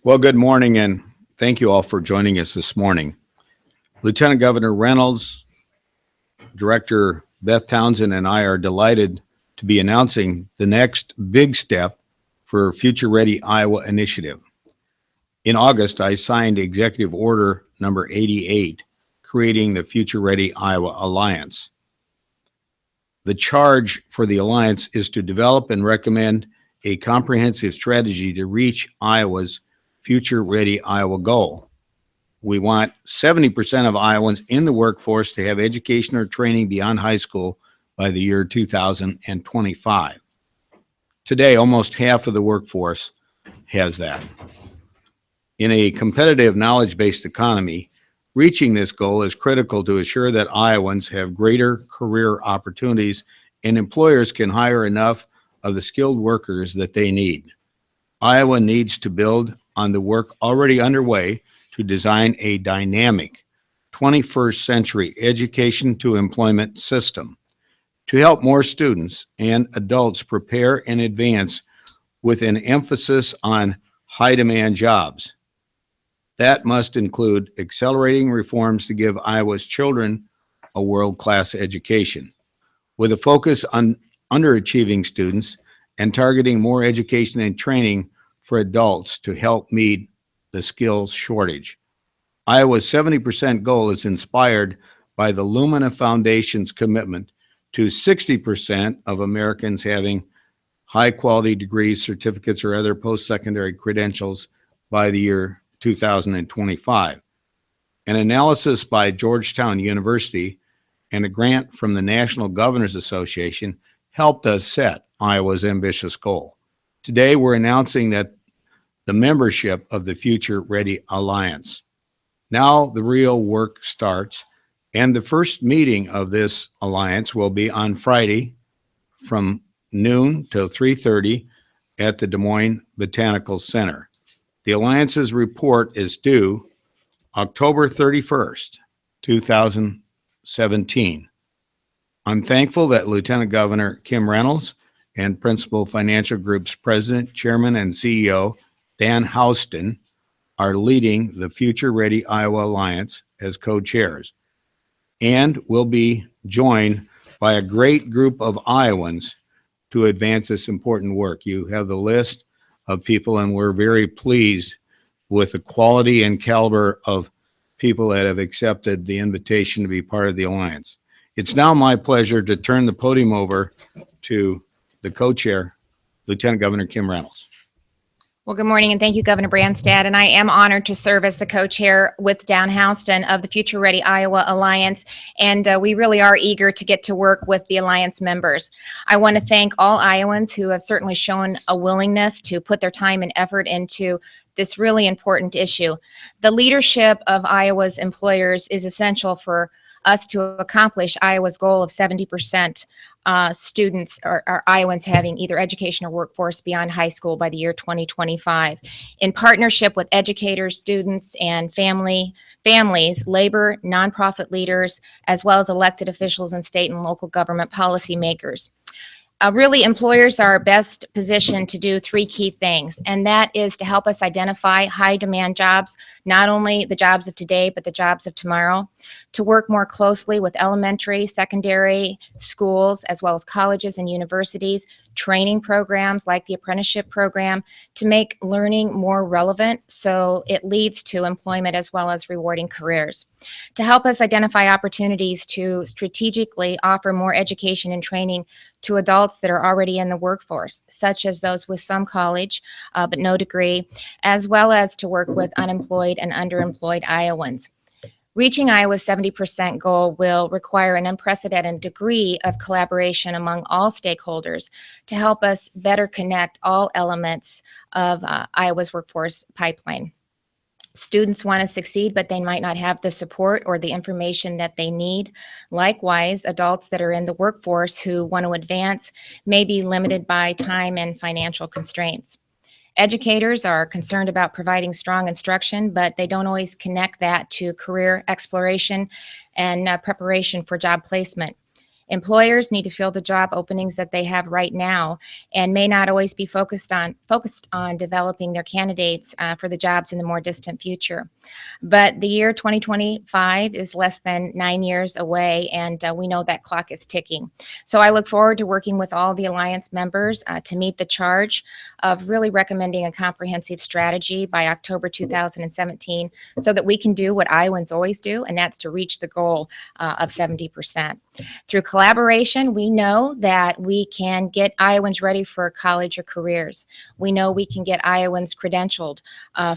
Well, good morning, and thank you all for joining us this morning. Lieutenant Governor Reynolds, Director Beth Townsend, and I are delighted to be announcing the next big step for Future Ready Iowa initiative. In August, I signed Executive Order number 88, creating the Future Ready Iowa Alliance. The charge for the Alliance is to develop and recommend a comprehensive strategy to reach Iowa's Future Ready Iowa goal. We want 70% of Iowans in the workforce to have education or training beyond high school by the year 2025. Today, almost half of the workforce has that. In a competitive knowledge-based economy, reaching this goal is critical to assure that Iowans have greater career opportunities and employers can hire enough of the skilled workers that they need. Iowa needs to build on the work already underway to design a dynamic 21st century education to employment system to help more students and adults prepare and advance with an emphasis on high demand jobs. That must include accelerating reforms to give Iowa's children a world-class education, with a focus on underachieving students and targeting more education and training for adults to help meet the skills shortage. Iowa's 70% goal is inspired by the Lumina Foundation's commitment to 60% of Americans having high-quality degrees, certificates, or other post-secondary credentials by the year 2025. An analysis by Georgetown University and a grant from the National Governors Association helped us set Iowa's ambitious goal. Today, we're announcing that the membership of the Future Ready Alliance. Now the real work starts, and the first meeting of this alliance will be on Friday from noon till 3:30 at the Des Moines Botanical Center. The Alliance's report is due October 31st, 2017. I'm thankful that Lieutenant Governor Kim Reynolds and Principal Financial Group's President, Chairman, and CEO, Dan Houston, are leading the Future Ready Iowa Alliance as co-chairs, and will be joined by a great group of Iowans to advance this important work. You have the list of people, and we're very pleased with the quality and caliber of people that have accepted the invitation to be part of the Alliance. It's now my pleasure to turn the podium over to the co-chair, Lieutenant Governor Kim Reynolds. Well, good morning, and thank you, Governor Branstad. And I am honored to serve as the co-chair with Dan Houston of the Future Ready Iowa Alliance. And we really are eager to get to work with the Alliance members. I want to thank all Iowans who have certainly shown a willingness to put their time and effort into this really important issue. The leadership of Iowa's employers is essential for us to accomplish Iowa's goal of 70% students or Iowans having either education or workforce beyond high school by the year 2025. In partnership with educators, students, and families, labor, nonprofit leaders, as well as elected officials and state and local government policymakers. Really, employers are best positioned to do three key things, and that is to help us identify high-demand jobs, not only the jobs of today, but the jobs of tomorrow, to work more closely with elementary, secondary schools, as well as colleges and universities, training programs like the apprenticeship program to make learning more relevant so it leads to employment as well as rewarding careers. To help us identify opportunities to strategically offer more education and training to adults that are already in the workforce, such as those with some college but no degree, as well as to work with unemployed and underemployed Iowans. Reaching Iowa's 70% goal will require an unprecedented degree of collaboration among all stakeholders to help us better connect all elements of Iowa's workforce pipeline. Students want to succeed, but they might not have the support or the information that they need. Likewise, adults that are in the workforce who want to advance may be limited by time and financial constraints. Educators are concerned about providing strong instruction, but they don't always connect that to career exploration and preparation for job placement. Employers need to fill the job openings that they have right now and may not always be focused on developing their candidates for the jobs in the more distant future. But the year 2025 is less than 9 years away, and we know that clock is ticking. So I look forward to working with all the Alliance members to meet the charge of really recommending a comprehensive strategy by October 2017 so that we can do what Iowans always do, and that's to reach the goal of 70%. Through collaboration, we know that we can get Iowans ready for college or careers. We know we can get Iowans credentialed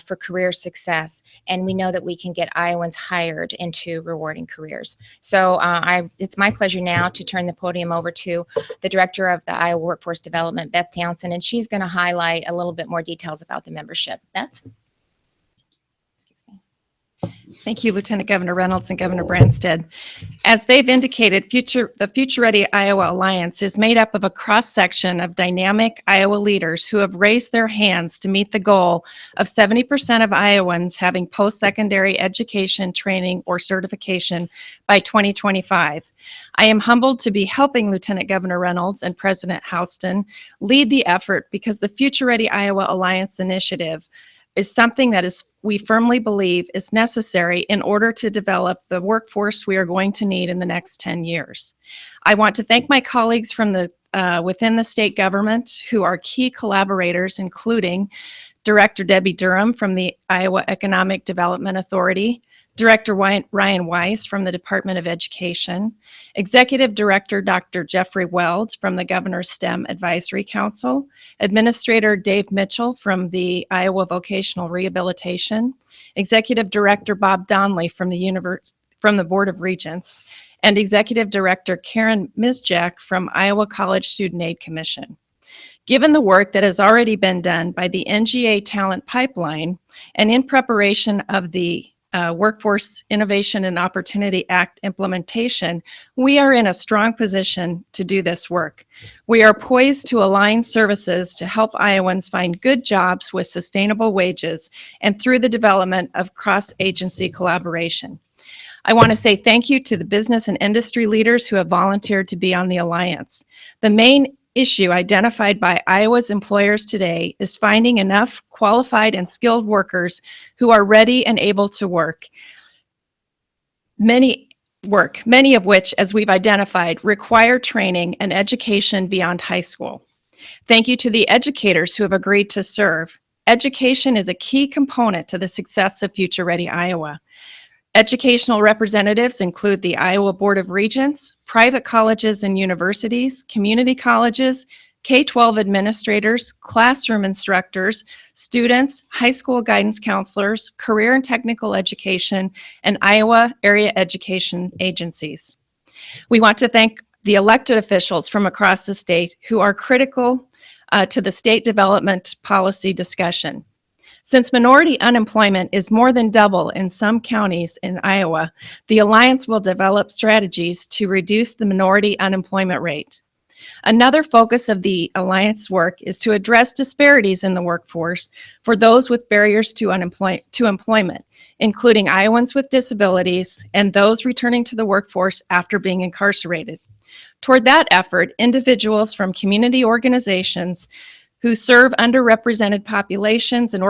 for career success, and we know that we can get Iowans hired into rewarding careers. So it's my pleasure now to turn the podium over to the Director of the Iowa Workforce Development, Beth Townsend, and she's going to highlight a little bit more details about the membership. Beth? Thank you, Lieutenant Governor Reynolds and Governor Branstad. As they've indicated, the Future Ready Iowa Alliance is made up of a cross-section of dynamic Iowa leaders who have raised their hands to meet the goal of 70% of Iowans having post-secondary education, training, or certification by 2025. I am humbled to be helping Lieutenant Governor Reynolds and President Houston lead the effort because the Future Ready Iowa Alliance initiative is something that we firmly believe is necessary in order to develop the workforce we are going to need in the next 10 years. I want to thank my colleagues from within the state government who are key collaborators, including Director Debbie Durham from the Iowa Economic Development Authority, Director Ryan Weiss from the Department of Education, Executive Director Dr. Jeffrey Weld from the Governor's STEM Advisory Council, Administrator Dave Mitchell from the Iowa Vocational Rehabilitation, Executive Director Bob Donnelly from the Board of Regents, and Executive Director Karen Mizjak from Iowa College Student Aid Commission. Given the work that has already been done by the NGA Talent Pipeline and in preparation of the Workforce Innovation and Opportunity Act implementation, we are in a strong position to do this work. We are poised to align services to help Iowans find good jobs with sustainable wages and through the development of cross-agency collaboration. I want to say thank you to the business and industry leaders who have volunteered to be on the Alliance. The main issue identified by Iowa's employers today is finding enough qualified and skilled workers who are ready and able to work. Many of which, as we've identified, require training and education beyond high school. Thank you to the educators who have agreed to serve. Education is a key component to the success of Future Ready Iowa. Educational representatives include the Iowa Board of Regents, private colleges and universities, community colleges, K-12 administrators, classroom instructors, students, high school guidance counselors, career and technical education, and Iowa area education agencies. We want to thank the elected officials from across the state who are critical to the state development policy discussion. Since minority unemployment is more than double in some counties in Iowa, the Alliance will develop strategies to reduce the minority unemployment rate. Another focus of the Alliance work is to address disparities in the workforce for those with barriers to employment, including Iowans with disabilities and those returning to the workforce after being incarcerated. Toward that effort, individuals from community organizations who serve underrepresented populations and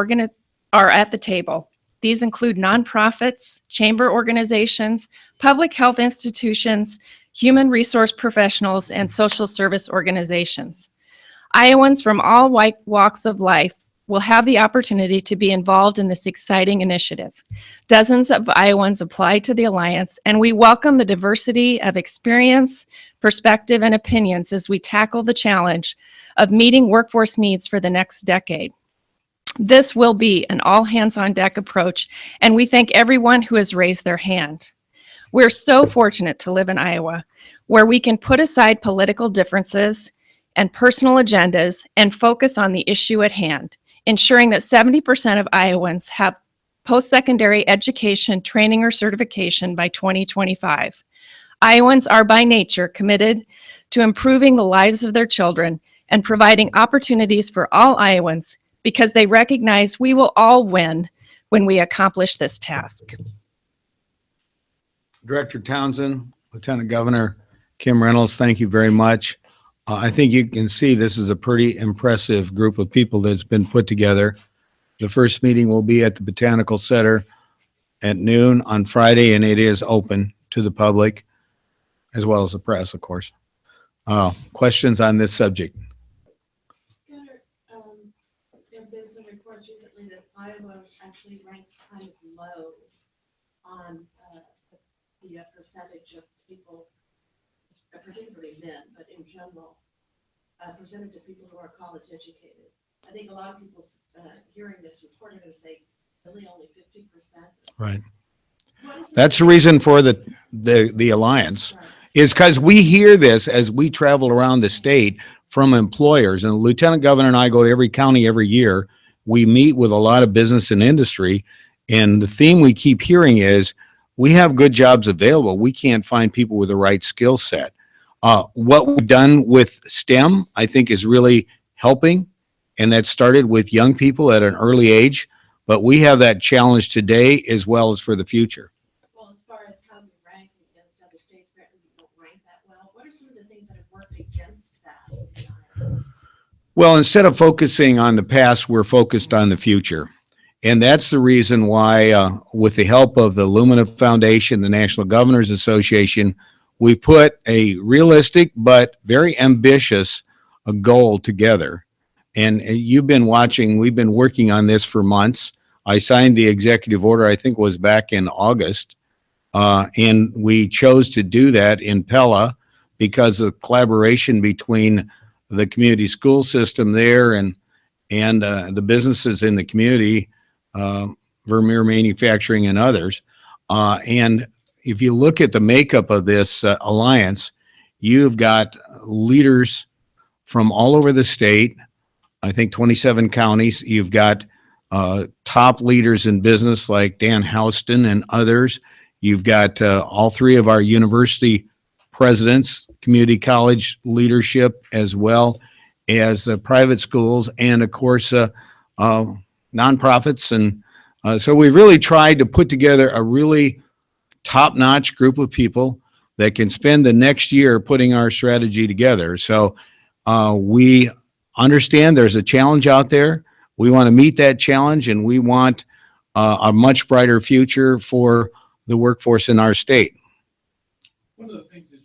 are at the table. These include nonprofits, chamber organizations, public health institutions, human resource professionals, and social service organizations. Iowans from all walks of life will have the opportunity to be involved in this exciting initiative. Dozens of Iowans applied to the Alliance, and we welcome the diversity of experience, perspective, and opinions as we tackle the challenge of meeting workforce needs for the next decade. This will be an all-hands-on-deck approach, and we thank everyone who has raised their hand. We're so fortunate to live in Iowa, where we can put aside political differences and personal agendas and focus on the issue at hand, ensuring that 70% of Iowans have post-secondary education, training, or certification by 2025. Iowans are by nature committed to improving the lives of their children and providing opportunities for all Iowans because they recognize we will all win when we accomplish this task. Director Townsend, Lieutenant Governor, Kim Reynolds, thank you very much. I think you can see this is a pretty impressive group of people that's been put together. The first meeting will be at the Botanical Center at noon on Friday, and it is open to the public as well as the press, of course. Questions on this subject? Governor, there have been some reports recently that Iowa actually ranks kind of low on the percentage of people, particularly men, but in general, percentage of people who are college educated. I think a lot of people hearing this report are going to say, really only 50%. Right. That's the reason for the alliance. Is because we hear this as we travel around the state from employers. And the Lieutenant Governor and I go to every county every year. We meet with a lot of business and industry. And the theme we keep hearing is we have good jobs available. We can't find people with the right skill set. What we've done with STEM, I think, is really helping. And that started with young people at an early age. But we have that challenge today as well as for the future. Well, as far as how we rank against other states, apparently we don't rank that well. What are some of the things that have worked against that? Well, instead of focusing on the past, we're focused on the future. And that's the reason why, with the help of the Lumina Foundation, the National Governors Association, we put a realistic but very ambitious goal together. And you've been watching, we've been working on this for months. I signed the executive order, I think was back in August. And we chose to do that in Pella because of collaboration between the community school system there and the businesses in the community, Vermeer Manufacturing and others. And if you look at the makeup of this alliance, you've got leaders from all over the state, I think 27 counties. You've got top leaders in business like Dan Houston and others. You've got all three of our university presidents, community college leadership, as well as private schools, and of course, nonprofits. And so we really tried to put together a really top-notch group of people that can spend the next year putting our strategy together. So we understand there's a challenge out there. We want to meet that challenge, and we want a much brighter future for the workforce in our state. One of the things is,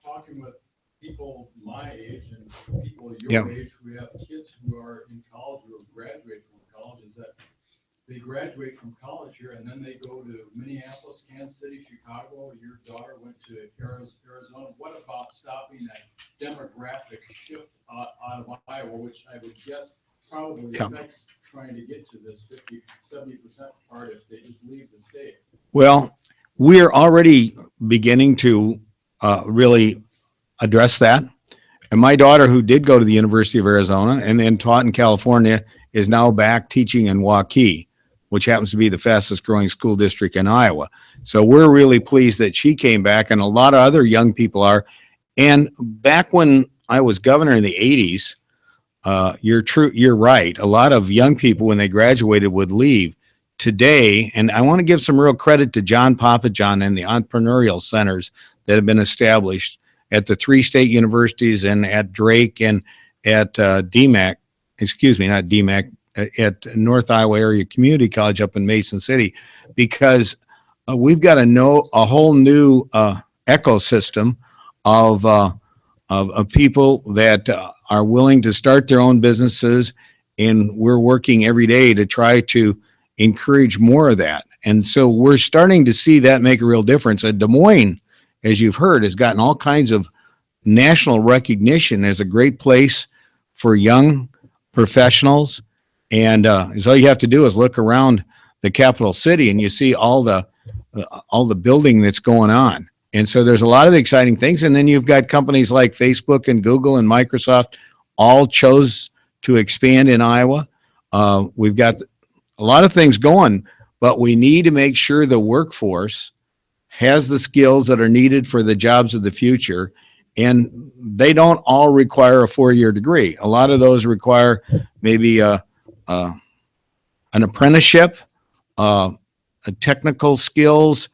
talking with people my age and people your age who have kids who are in college or graduate from college, is that they graduate from college here and then they go to Minneapolis, Kansas City, Chicago. Your daughter went to Arizona. What about stopping that demographic shift out of Iowa, which I would guess probably affects trying to get to this 50-70% part if they just leave the state? Well, we're already beginning to really address that. And my daughter, who did go to the University of Arizona and then taught in California, is now back teaching in Waukee, which happens to be the fastest growing school district in Iowa. So we're really pleased that she came back, and a lot of other young people are. And back when I was governor in the 80s, you're right. A lot of young people, when they graduated, would leave. Today, and I want to give some real credit to John Papajohn and the entrepreneurial centers that have been established at the three state universities and at Drake and at DMAC, not DMAC, at North Iowa Area Community College up in Mason City, because we've got a whole new ecosystem of people that are willing to start their own businesses, and we're working every day to try to encourage more of that. And so we're starting to see that make a real difference. Des Moines, as you've heard, has gotten all kinds of national recognition as a great place for young professionals. And so all you have to do is look around the capital city and you see all the building that's going on. And so there's a lot of exciting things. And then you've got companies like Facebook and Google and Microsoft all chose to expand in Iowa. We've got a lot of things going, but we need to make sure the workforce has the skills that are needed for the jobs of the future. And they don't all require a 4-year degree. A lot of those require maybe an apprenticeship, a technical skills,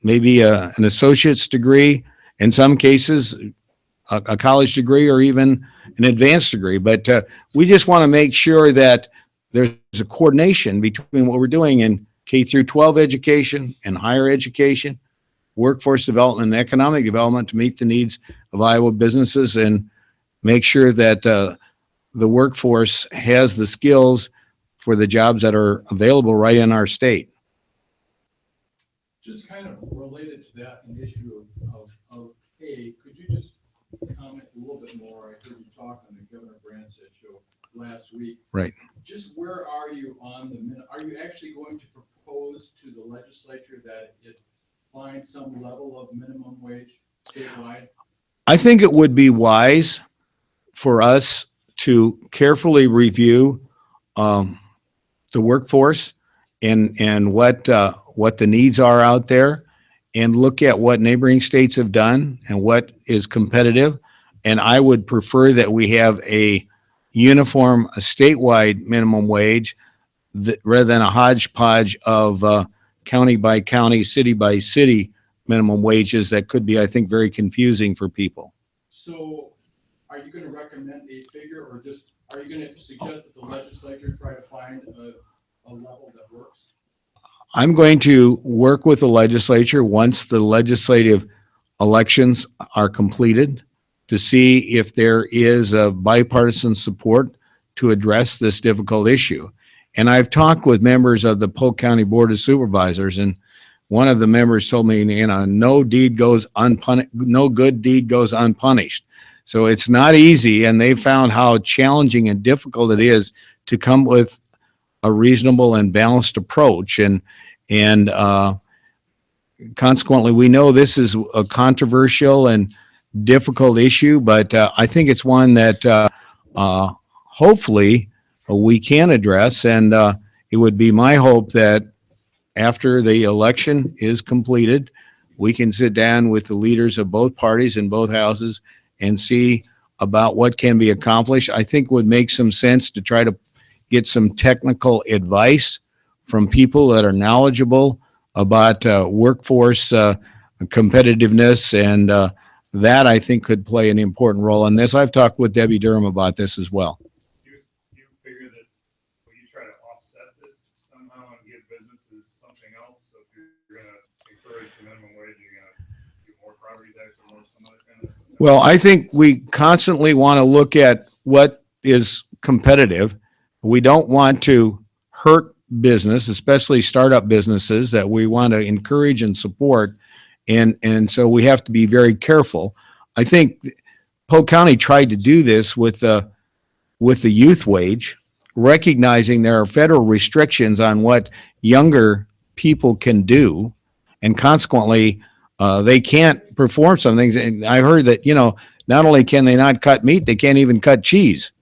maybe an associate's degree. in some cases, a college degree or even an advanced degree. But we just want to make sure that there's a coordination between what we're doing in K through 12 education and higher education, workforce development and economic development to meet the needs of Iowa businesses and make sure that the workforce has the skills for the jobs that are available right in our state. Just kind of related to that, an issue of pay, could you just comment a little bit more? I heard you talk on the Governor Branstad show last week. Right. Just where are you on are you actually going to propose to the legislature that it find some level of minimum wage statewide? I think it would be wise for us to carefully review the workforce and what the needs are out there and look at what neighboring states have done and what is competitive. And I would prefer that we have a uniform, a statewide minimum wage rather than a hodgepodge of county by county, city by city minimum wages that could be, I think, very confusing for people. So are you going to recommend a figure or just, are you going to suggest that the legislature try to find a level that works? I'm going to work with the legislature once the legislative elections are completed to see if there is a bipartisan support to address this difficult issue. And I've talked with members of the Polk County Board of Supervisors, and one of the members told me, no deed goes unpunished, no good deed goes unpunished. So it's not easy, and they found how challenging and difficult it is to come with a reasonable and balanced approach. And consequently, we know this is a controversial and difficult issue, but I think it's one that hopefully we can address. And it would be my hope that after the election is completed, we can sit down with the leaders of both parties in both houses and see about what can be accomplished. I think would make some sense to try to get some technical advice from people that are knowledgeable about workforce competitiveness, and that I think could play an important role in this. I've talked with Debbie Durham about this as well. You figure that will you try to offset this somehow and give businesses something else? So if you're going to encourage the minimum wage, you're going to do more property tax or more some other kind of. Well, I think we constantly want to look at what is competitive. We don't want to hurt business, especially startup businesses that we want to encourage and support. And so we have to be very careful. I think Polk County tried to do this with the youth wage, recognizing there are federal restrictions on what younger people can do. And consequently, they can't perform some things. And I heard that, not only can they not cut meat, they can't even cut cheese.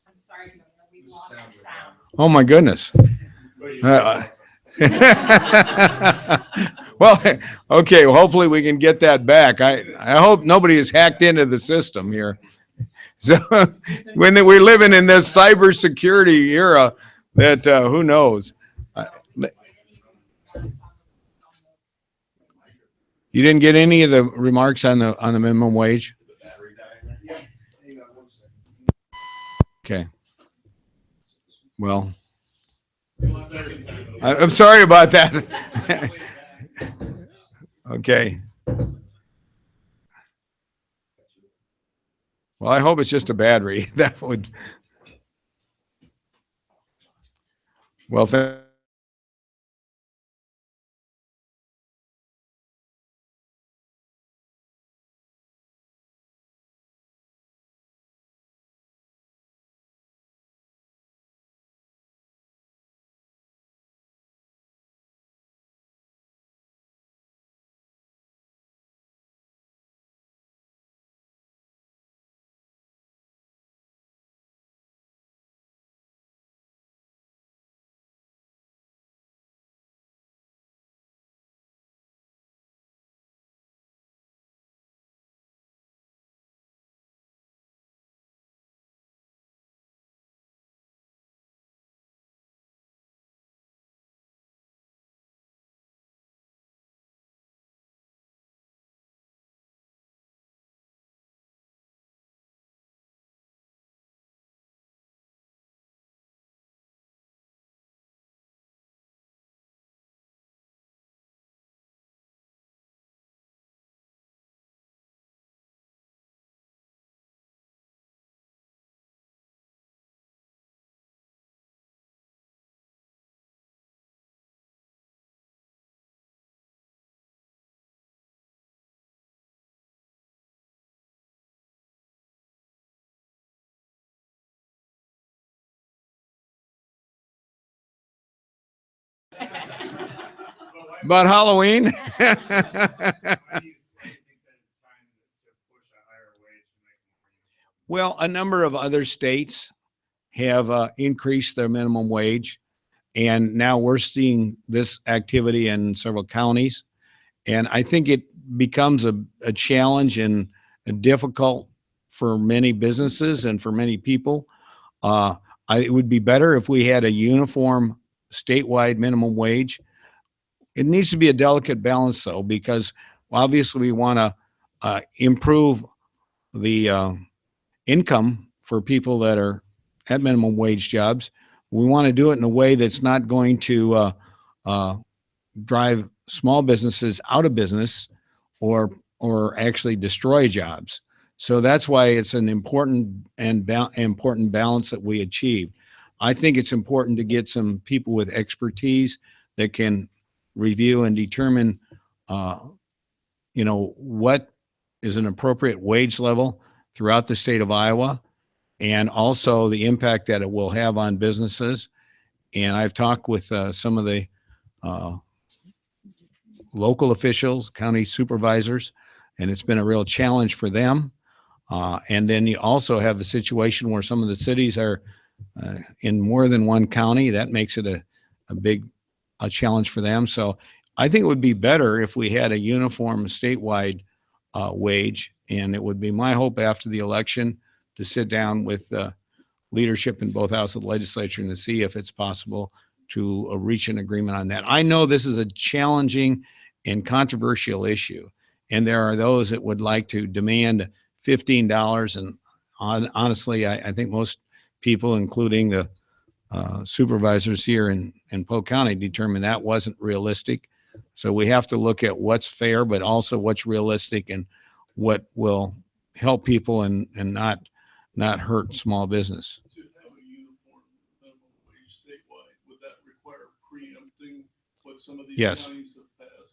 I'm sorry, we lost our sound. Oh, my goodness. But you awesome. Well, okay, well, hopefully we can get that back. I hope nobody has hacked into the system here. So when we're living in this cybersecurity era, that who knows? You didn't get any of the remarks on the minimum wage? Okay. Well, I'm sorry about that. Okay. Well, I hope it's just a battery. That would. Well, About Halloween? Why do you think that it's time to push a higher wage to make more? Well, a number of other states have increased their minimum wage, and now we're seeing this activity in several counties. And I think it becomes a challenge and difficult for many businesses and for many people. It would be better if we had a uniform statewide minimum wage. It needs to be a delicate balance, though, because obviously we want to improve the income for people that are at minimum wage jobs. We want to do it in a way that's not going to drive small businesses out of business or actually destroy jobs. So that's why it's an important important balance that we achieve. I think it's important to get some people with expertise that can review and determine, what is an appropriate wage level throughout the state of Iowa, and also the impact that it will have on businesses. And I've talked with some of the local officials, county supervisors, and it's been a real challenge for them. And then you also have the situation where some of the cities are in more than one county. That makes it a big challenge for them. So I think it would be better if we had a uniform statewide wage. And it would be my hope after the election to sit down with leadership in both houses of the legislature and to see if it's possible to reach an agreement on that. I know this is a challenging and controversial issue, and there are those that would like to demand $15. And honestly, I think most people, including the supervisors here in Polk County, determined that wasn't realistic. So we have to look at what's fair, but also what's realistic and what will help people and not hurt small business. To have a uniform minimum wage statewide, would that require preempting what some of these Yes. counties have passed?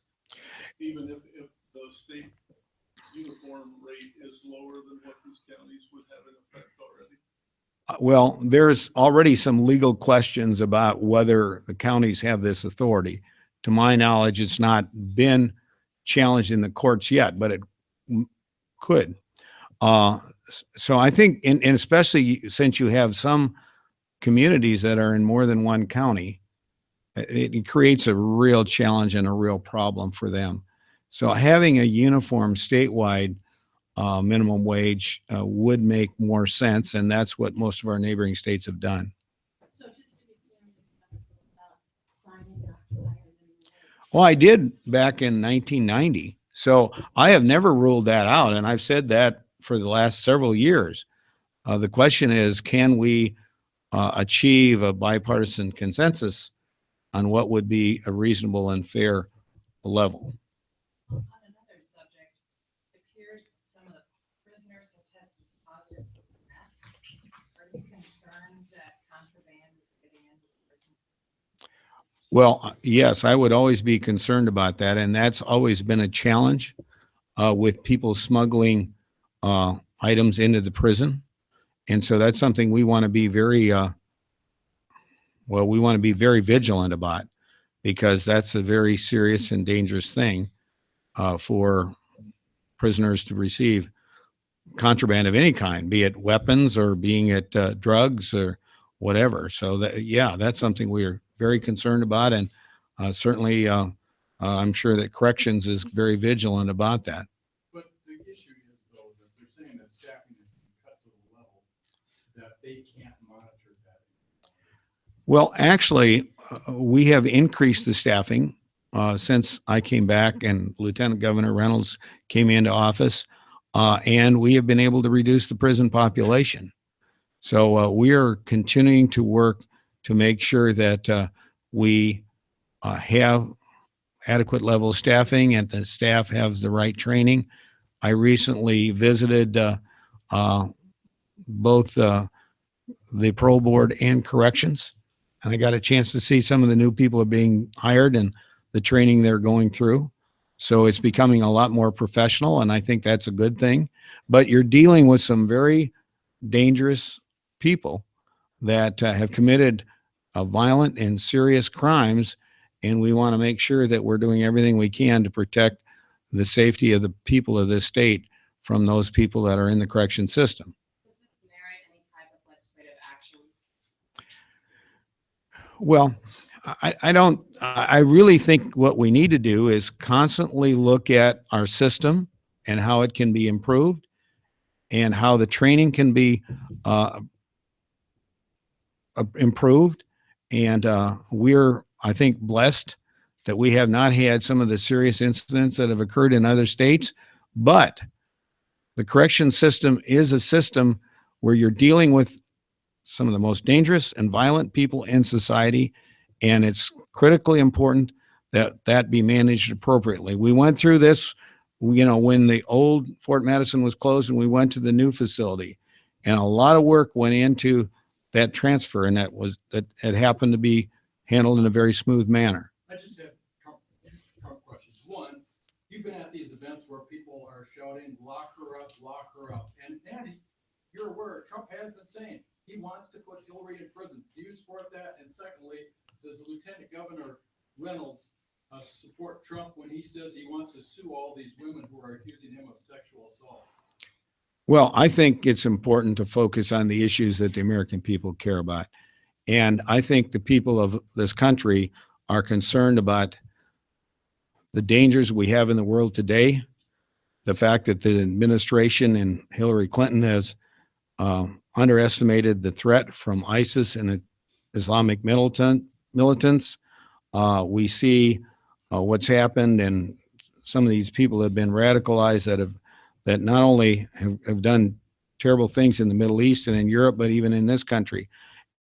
Even if the state uniform rate is lower than what these counties would have in effect already? Well, there's already some legal questions about whether the counties have this authority. To my knowledge, it's not been challenged in the courts yet, but it could. So I think, and especially since you have some communities that are in more than one county, it creates a real challenge and a real problem for them. So having a uniform statewide minimum wage would make more sense, and that's what most of our neighboring states have done. So just to be clear, about signing up to higher minimum wage. Well, I did back in 1990. So I have never ruled that out, and I've said that for the last several years. The question is, can we achieve a bipartisan consensus on what would be a reasonable and fair level? On another subject, it appears some of the prisoners have tested positive for meth. Are you concerned that contraband is getting into the prisons? Well, yes, I would always be concerned about that, and that's always been a challenge with people smuggling items into the prison. And so that's something we want to be very vigilant about, because that's a very serious and dangerous thing for prisoners to receive contraband of any kind, be it weapons or being it drugs or whatever. So that's something we're very concerned about, and certainly I'm sure that corrections is very vigilant about that. But the issue is, though, that they're saying that staffing has been cut to the level that they can't monitor that. Well, actually, we have increased the staffing since I came back and Lieutenant Governor Reynolds came into office, and we have been able to reduce the prison population. So we are continuing to work to make sure that we have adequate level of staffing and the staff has the right training. I recently visited both the parole board and corrections, and I got a chance to see some of the new people are being hired and the training they're going through. So it's becoming a lot more professional, and I think that's a good thing. But you're dealing with some very dangerous people that have committed violent and serious crimes, and we want to make sure that we're doing everything we can to protect the safety of the people of this state from those people that are in the correction system. Does this merit any type of legislative action? Well, I really think what we need to do is constantly look at our system and how it can be improved and how the training can be improved. And we're, I think, blessed that we have not had some of the serious incidents that have occurred in other states. But the correction system is a system where you're dealing with some of the most dangerous and violent people in society, and it's critically important that that be managed appropriately. We went through this, when the old Fort Madison was closed and we went to the new facility, and a lot of work went into that transfer, and that had happened to be handled in a very smooth manner. I just have Trump questions. One, you've been at these events where people are shouting, lock her up, and Andy, you're aware, Trump has been saying he wants to put Hillary in prison. Do you support that? And secondly, does Lieutenant Governor Reynolds support Trump when he says he wants to sue all these women who are accusing him of sexual assault? Well, I think it's important to focus on the issues that the American people care about. And I think the people of this country are concerned about the dangers we have in the world today, the fact that the administration and Hillary Clinton has underestimated the threat from ISIS and Islamic militants. We see what's happened, and some of these people have been radicalized that not only have done terrible things in the Middle East and in Europe, but even in this country.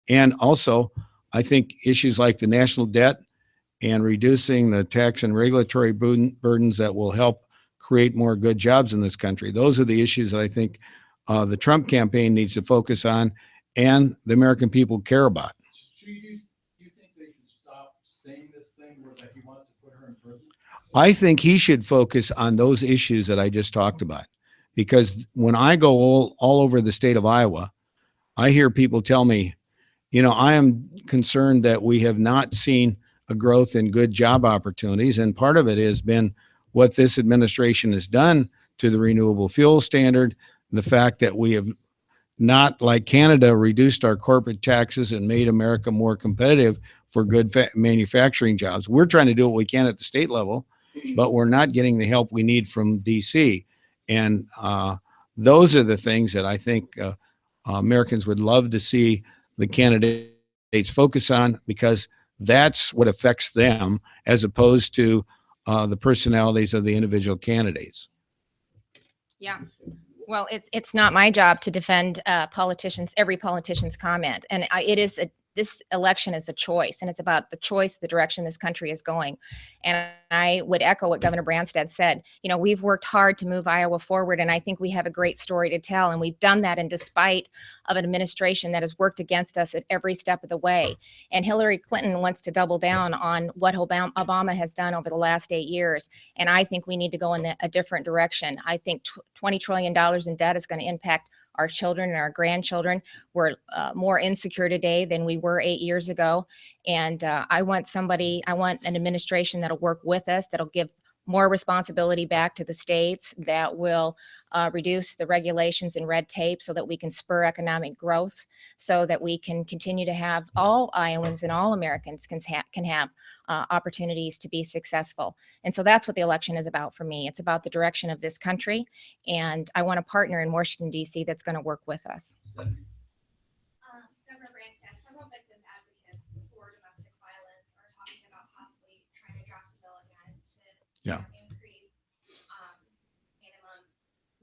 And also, I think issues like the national debt and reducing the tax and regulatory burdens that will help create more good jobs in this country. Those are the issues that I think the Trump campaign needs to focus on and the American people care about. Do you think they should stop saying this thing that he wants to put her in prison? I think he should focus on those issues that I just talked about. Because when I go all over the state of Iowa, I hear people tell me, I am concerned that we have not seen a growth in good job opportunities. And part of it has been what this administration has done to the renewable fuel standard, the fact that we have not, like Canada, reduced our corporate taxes and made America more competitive for good manufacturing jobs. We're trying to do what we can at the state level, but we're not getting the help we need from DC. And those are the things that I think Americans would love to see the candidates focus on, because that's what affects them as opposed to the personalities of the individual candidates. Yeah. Well, it's not my job to defend every politician's comment. And this election is a choice, and it's about the choice, the direction this country is going. And I would echo what Governor Branstad said. We've worked hard to move Iowa forward, and I think we have a great story to tell. And we've done that in despite of an administration that has worked against us at every step of the way. And Hillary Clinton wants to double down on what Obama has done over the last 8 years. And I think we need to go in a different direction. I think $20 trillion in debt is going to impact our children and our grandchildren. We're more insecure today than we were 8 years ago. And I want an administration that'll work with us, that'll give more responsibility back to the states, that will reduce the regulations and red tape so that we can spur economic growth, so that we can continue to have all Iowans and all Americans can have opportunities to be successful. And so that's what the election is about for me. It's about the direction of this country. And I want a partner in Washington, D.C. that's going to work with us. Governor Branstad, several victims advocates for domestic violence are talking about possibly trying to draft a bill again to increase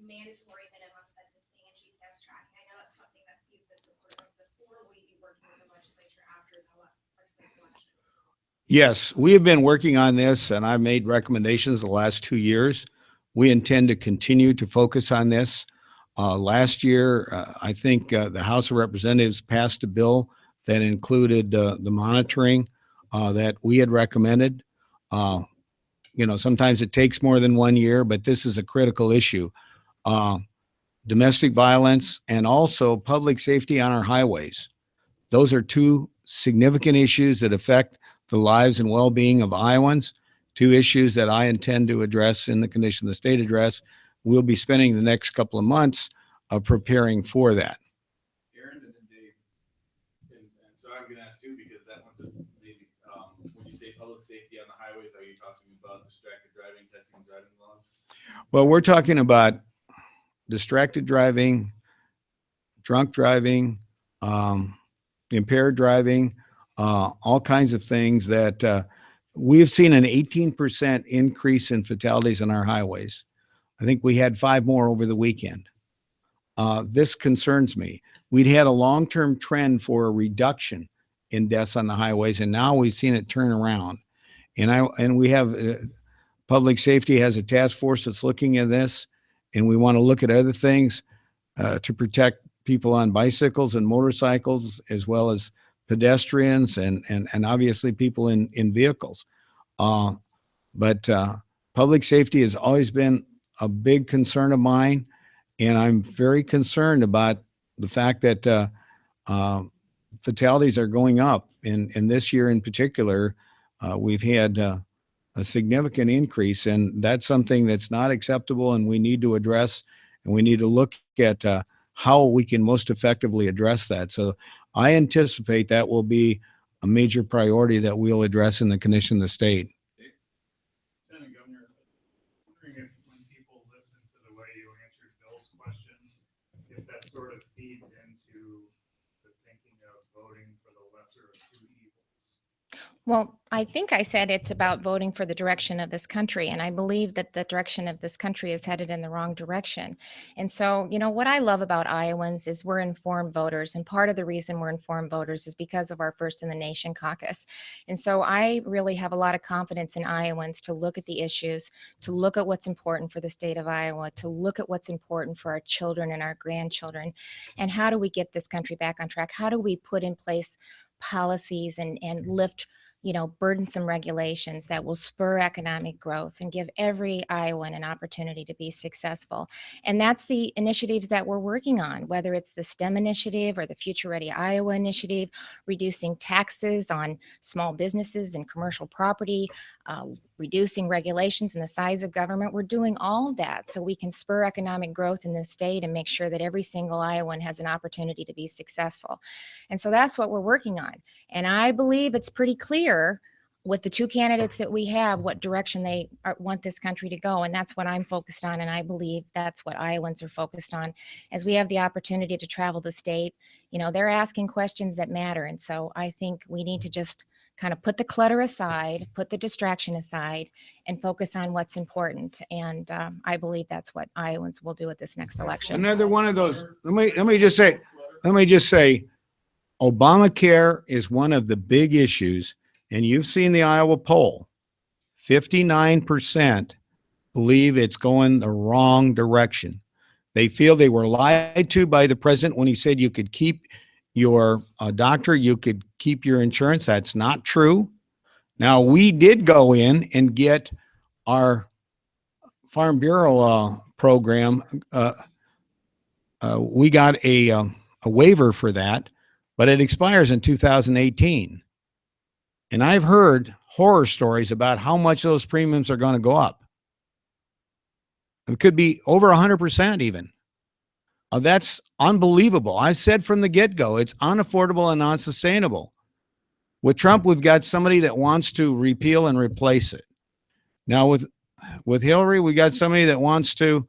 mandatory minimum sentencing and GPS tracking. I know that's something that you've been supportive of before. Will you be working with the legislature after the legislative elections? Yes, we have been working on this, and I've made recommendations the last 2 years. We intend to continue to focus on this. Last year, I think the House of Representatives passed a bill that included the monitoring that we had recommended. Sometimes it takes more than 1 year, but this is a critical issue. Domestic violence and also public safety on our highways. Those are two significant issues that affect the lives and well-being of Iowans, two issues that I intend to address in the condition of the state address. We'll be spending the next couple of months preparing for that. Aaron and then Dave. And so I'm gonna ask too, because that one just maybe, when you say public safety on the highways, are you talking about distracted driving, texting, driving laws? Well, we're talking about distracted driving, drunk driving, impaired driving, all kinds of things that we've seen an 18% increase in fatalities on our highways. I think we had 5 more over the weekend. This concerns me. We'd had a long-term trend for a reduction in deaths on the highways, and now we've seen it turn around. And we have public safety has a task force that's looking at this, and we want to look at other things to protect people on bicycles and motorcycles, as well as pedestrians and obviously people in vehicles. But public safety has always been a big concern of mine, and I'm very concerned about the fact that fatalities are going up. And this year in particular, we've had a significant increase, and that's something that's not acceptable, and we need to address, and we need to look at how we can most effectively address that. So I anticipate that will be a major priority that we'll address in the condition of the state. Lieutenant Governor, I'm wondering if when people listen to the way you answered Bill's question, if that sort of feeds into the thinking of voting for the lesser of two evils. Well, I think I said it's about voting for the direction of this country, and I believe that the direction of this country is headed in the wrong direction. And so, what I love about Iowans is we're informed voters, and part of the reason we're informed voters is because of our First in the Nation caucus. And so I really have a lot of confidence in Iowans to look at the issues, to look at what's important for the state of Iowa, to look at what's important for our children and our grandchildren, and how do we get this country back on track? How do we put in place policies and lift burdensome regulations that will spur economic growth and give every Iowan an opportunity to be successful. And that's the initiatives that we're working on, whether it's the STEM initiative or the Future Ready Iowa initiative, reducing taxes on small businesses and commercial property, reducing regulations and the size of government. We're doing all that so we can spur economic growth in this state and make sure that every single Iowan has an opportunity to be successful. And so that's what we're working on. And I believe it's pretty clear with the two candidates that we have what direction they want this country to go. And that's what I'm focused on. And I believe that's what Iowans are focused on. As we have the opportunity to travel the state, they're asking questions that matter. And so I think we need to just kind of put the clutter aside, put the distraction aside, and focus on what's important. And I believe that's what Iowans will do at this next election. Another one of those. Let me just say, Obamacare is one of the big issues, and you've seen the Iowa poll. 59% believe it's going the wrong direction. They feel they were lied to by the president when he said you could keep your doctor, you could keep your insurance. That's not true. Now, we did go in and get our Farm Bureau program. We got a waiver for that, but it expires in 2018. And I've heard horror stories about how much those premiums are going to go up. It could be over 100% even. That's unbelievable. I've said from the get-go, it's unaffordable and unsustainable. With Trump, we've got somebody that wants to repeal and replace it. Now with Hillary, we got somebody that wants to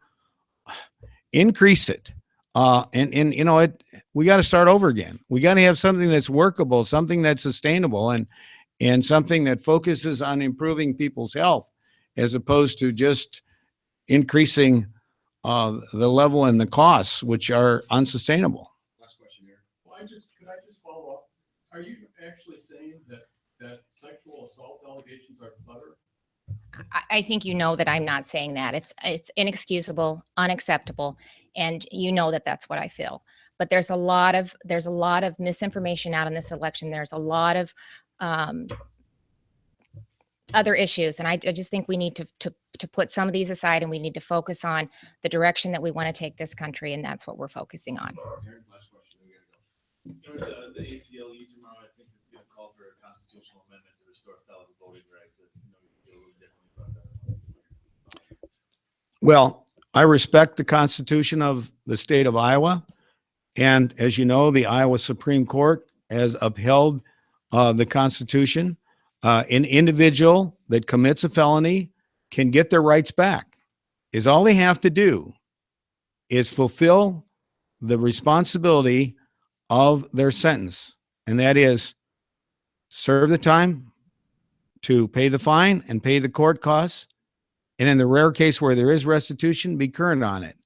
increase it. We got to start over again. We got to have something that's workable, something that's sustainable, and something that focuses on improving people's health, as opposed to just increasing the level and the costs, which are unsustainable. Last question here. Well, could I just follow up? Are you actually saying that sexual assault allegations are clutter? I think that I'm not saying that. It's inexcusable, unacceptable, and that that's what I feel. But there's a lot of misinformation out in this election. There's a lot of other issues, and I just think we need to put some of these aside, and we need to focus on the direction that we want to take this country, and that's what we're focusing on. Last question. We gotta go. The ACLU tomorrow, I think, is going to call for a constitutional amendment to restore Well, I respect the Constitution of the state of Iowa. And as you know, the Iowa Supreme Court has upheld the Constitution. An individual that commits a felony can get their rights back. Is all they have to do is fulfill the responsibility of their sentence. And that is serve the time, to pay the fine and pay the court costs. And in the rare case where there is restitution, be current on it.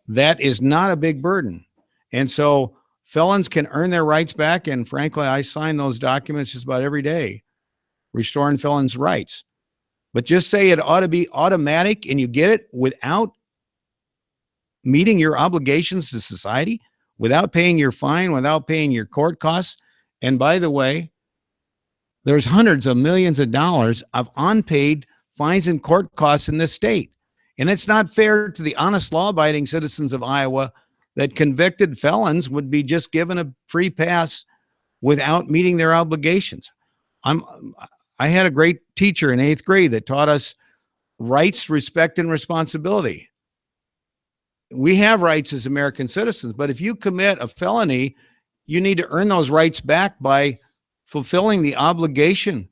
That is not a big burden. And so felons can earn their rights back. And frankly, I sign those documents just about every day, restoring felons' rights. But just say it ought to be automatic and you get it without meeting your obligations to society, without paying your fine, without paying your court costs. And by the way, there's hundreds of millions of dollars of unpaid fines and court costs in this state. And it's not fair to the honest, law-abiding citizens of Iowa that convicted felons would be just given a free pass without meeting their obligations. I had a great teacher in 8th grade that taught us rights, respect, and responsibility. We have rights as American citizens, but if you commit a felony, you need to earn those rights back by fulfilling the obligation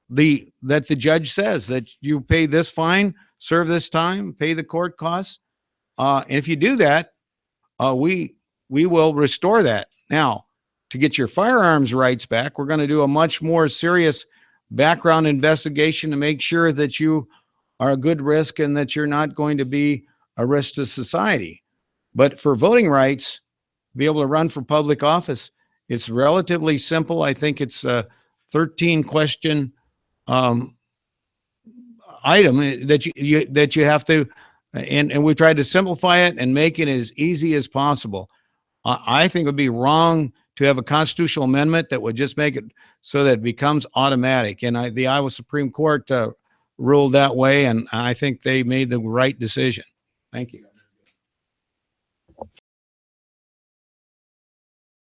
that the judge says, that you pay this fine, serve this time, pay the court costs. And if you do that, we will restore that. Now, to get your firearms rights back, we're going to do a much more serious background investigation to make sure that you are a good risk and that you're not going to be a risk to society. But for voting rights, be able to run for public office, it's relatively simple. I think it's a 13 question item that you have to, and we tried to simplify it and make it as easy as possible. I think it would be wrong to have a constitutional amendment that would just make it so that it becomes automatic. And the Iowa Supreme Court ruled that way, and I think they made the right decision. Thank you.